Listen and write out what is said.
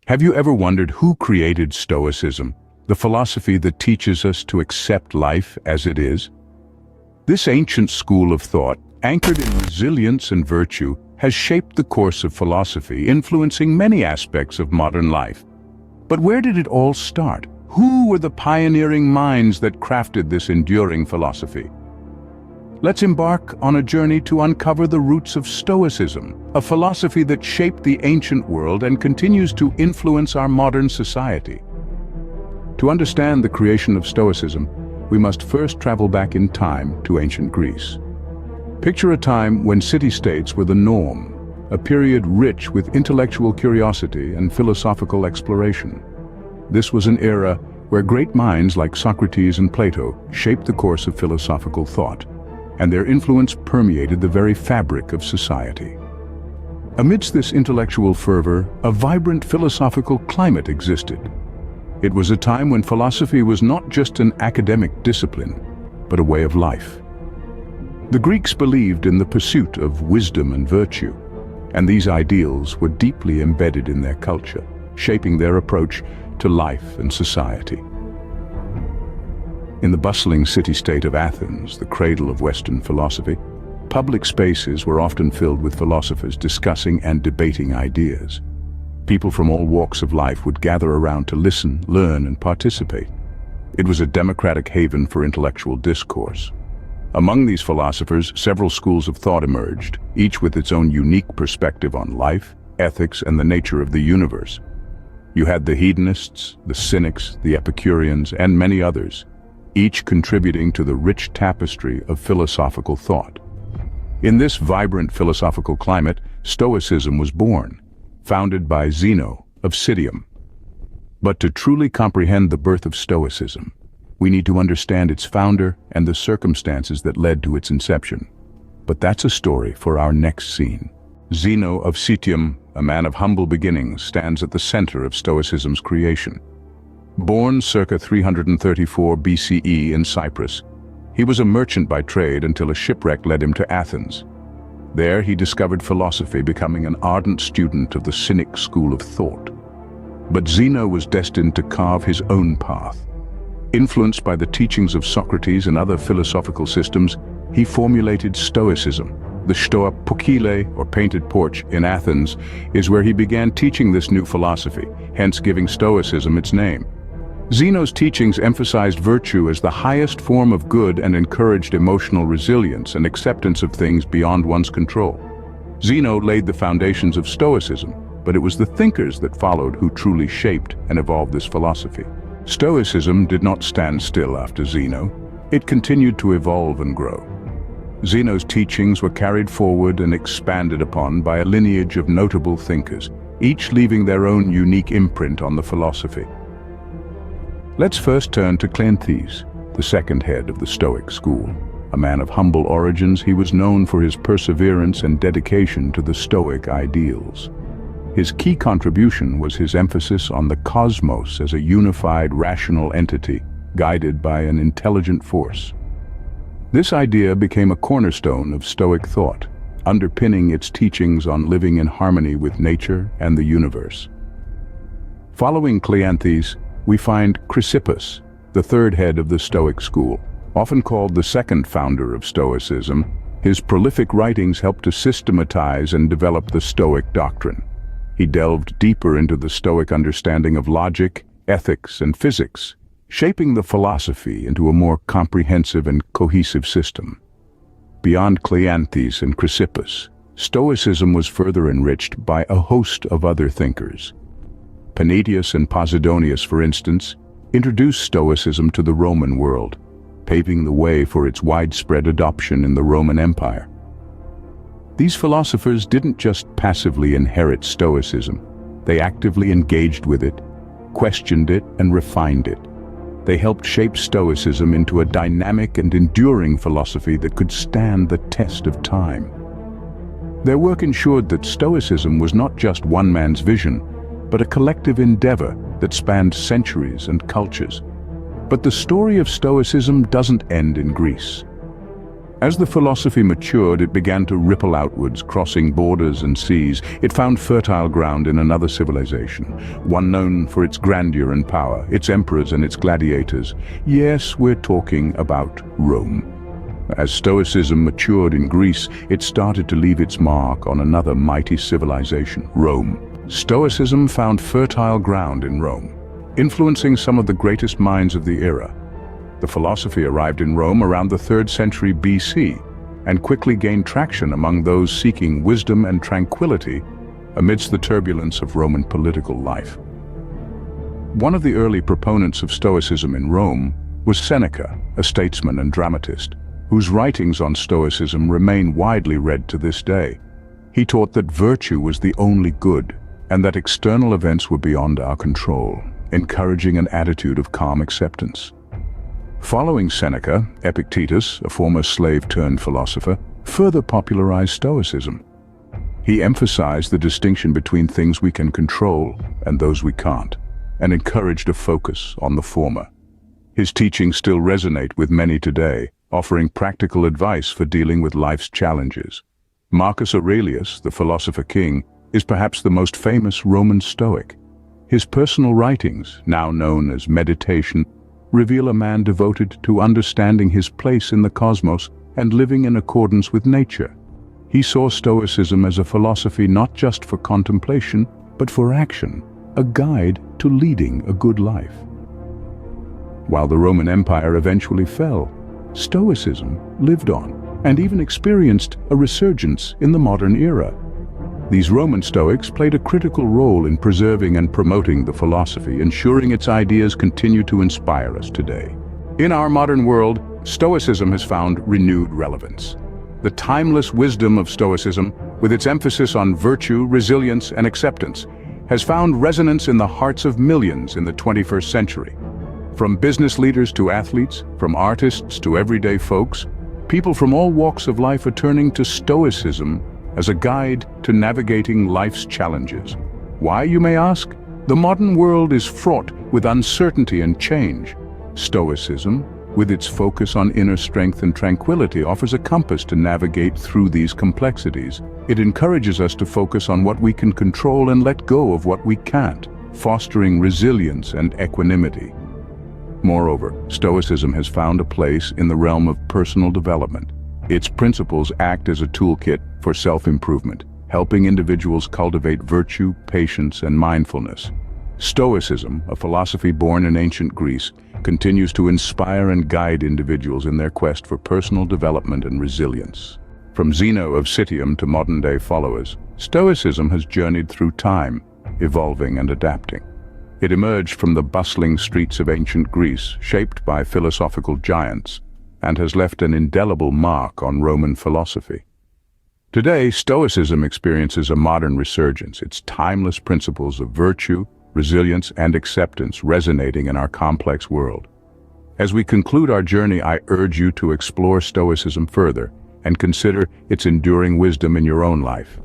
Have you ever wondered who created Stoicism, the philosophy that teaches us to accept life as it is? This ancient school of thought, anchored in resilience and virtue, has shaped the course of philosophy, influencing many aspects of modern life. But where did it all start? Who were the pioneering minds that crafted this enduring philosophy? Let's embark on a journey to uncover the roots of Stoicism, a philosophy that shaped the ancient world and continues to influence our modern society. To understand the creation of Stoicism, we must first travel back in time to ancient Greece. Picture a time when city-states were the norm, a period rich with intellectual curiosity and philosophical exploration. This was an era where great minds like Socrates and Plato shaped the course of philosophical thought, and their influence permeated the very fabric of society. Amidst this intellectual fervor, a vibrant philosophical climate existed. It was a time when philosophy was not just an academic discipline, but a way of life. The Greeks believed in the pursuit of wisdom and virtue, and these ideals were deeply embedded in their culture, shaping their approach to life and society. In the bustling city-state of Athens, the cradle of Western philosophy, public spaces were often filled with philosophers discussing and debating ideas. People from all walks of life would gather around to listen, learn, and participate. It was a democratic haven for intellectual discourse. Among these philosophers, several schools of thought emerged, each with its own unique perspective on life, ethics, and the nature of the universe. You had the hedonists, the cynics, the Epicureans, and many others, each contributing to the rich tapestry of philosophical thought. In this vibrant philosophical climate, Stoicism was born, founded by Zeno of Citium. But to truly comprehend the birth of Stoicism, we need to understand its founder and the circumstances that led to its inception. But that's a story for our next scene. Zeno of Citium, a man of humble beginnings, stands at the center of Stoicism's creation. Born circa 334 BCE in Cyprus, he was a merchant by trade until a shipwreck led him to Athens. There he discovered philosophy, becoming an ardent student of the Cynic school of thought. But Zeno was destined to carve his own path. Influenced by the teachings of Socrates and other philosophical systems, he formulated Stoicism. The Stoa Pokyle, or painted porch, in Athens, is where he began teaching this new philosophy, hence giving Stoicism its name. Zeno's teachings emphasized virtue as the highest form of good and encouraged emotional resilience and acceptance of things beyond one's control. Zeno laid the foundations of Stoicism, but it was the thinkers that followed who truly shaped and evolved this philosophy. Stoicism did not stand still after Zeno. It continued to evolve and grow. Zeno's teachings were carried forward and expanded upon by a lineage of notable thinkers, each leaving their own unique imprint on the philosophy. Let's first turn to Cleanthes, the second head of the Stoic school. A man of humble origins, he was known for his perseverance and dedication to the Stoic ideals. His key contribution was his emphasis on the cosmos as a unified, rational entity, guided by an intelligent force. This idea became a cornerstone of Stoic thought, underpinning its teachings on living in harmony with nature and the universe. Following Cleanthes, we find Chrysippus, the third head of the Stoic school. Often called the second founder of Stoicism, his prolific writings helped to systematize and develop the Stoic doctrine. He delved deeper into the Stoic understanding of logic, ethics, and physics, shaping the philosophy into a more comprehensive and cohesive system. Beyond Cleanthes and Chrysippus, Stoicism was further enriched by a host of other thinkers. Panaetius and Posidonius, for instance, introduced Stoicism to the Roman world, paving the way for its widespread adoption in the Roman Empire. These philosophers didn't just passively inherit Stoicism, they actively engaged with it, questioned it, and refined it. They helped shape Stoicism into a dynamic and enduring philosophy that could stand the test of time. Their work ensured that Stoicism was not just one man's vision, but a collective endeavor that spanned centuries and cultures. But the story of Stoicism doesn't end in Greece. As the philosophy matured, it began to ripple outwards, crossing borders and seas. It found fertile ground in another civilization, one known for its grandeur and power, its emperors and its gladiators. Yes, we're talking about Rome. As Stoicism matured in Greece, it started to leave its mark on another mighty civilization, Rome. Stoicism found fertile ground in Rome, influencing some of the greatest minds of the era. The philosophy arrived in Rome around the 3rd century BC and quickly gained traction among those seeking wisdom and tranquility amidst the turbulence of Roman political life. One of the early proponents of Stoicism in Rome was Seneca, a statesman and dramatist, whose writings on Stoicism remain widely read to this day. He taught that virtue was the only good and that external events were beyond our control, encouraging an attitude of calm acceptance. Following Seneca, Epictetus, a former slave-turned-philosopher, further popularized Stoicism. He emphasized the distinction between things we can control and those we can't, and encouraged a focus on the former. His teachings still resonate with many today, offering practical advice for dealing with life's challenges. Marcus Aurelius, the philosopher king, is perhaps the most famous Roman Stoic. His personal writings, now known as meditation, reveal a man devoted to understanding his place in the cosmos and living in accordance with nature. He saw Stoicism as a philosophy not just for contemplation, but for action, a guide to leading a good life. While the Roman Empire eventually fell, Stoicism lived on and even experienced a resurgence in the modern era. These Roman Stoics played a critical role in preserving and promoting the philosophy, ensuring its ideas continue to inspire us today. In our modern world, Stoicism has found renewed relevance. The timeless wisdom of Stoicism, with its emphasis on virtue, resilience, and acceptance, has found resonance in the hearts of millions in the 21st century. From business leaders to athletes, from artists to everyday folks, people from all walks of life are turning to Stoicism as a guide to navigating life's challenges. Why, you may ask? The modern world is fraught with uncertainty and change. Stoicism, with its focus on inner strength and tranquility, offers a compass to navigate through these complexities. It encourages us to focus on what we can control and let go of what we can't, fostering resilience and equanimity. Moreover, Stoicism has found a place in the realm of personal development. Its principles act as a toolkit for self-improvement, helping individuals cultivate virtue, patience, and mindfulness. Stoicism, a philosophy born in ancient Greece, continues to inspire and guide individuals in their quest for personal development and resilience. From Zeno of Citium to modern-day followers, Stoicism has journeyed through time, evolving and adapting. It emerged from the bustling streets of ancient Greece, shaped by philosophical giants, and has left an indelible mark on Roman philosophy. Today, Stoicism experiences a modern resurgence, its timeless principles of virtue, resilience, and acceptance resonating in our complex world. As we conclude our journey, I urge you to explore Stoicism further and consider its enduring wisdom in your own life.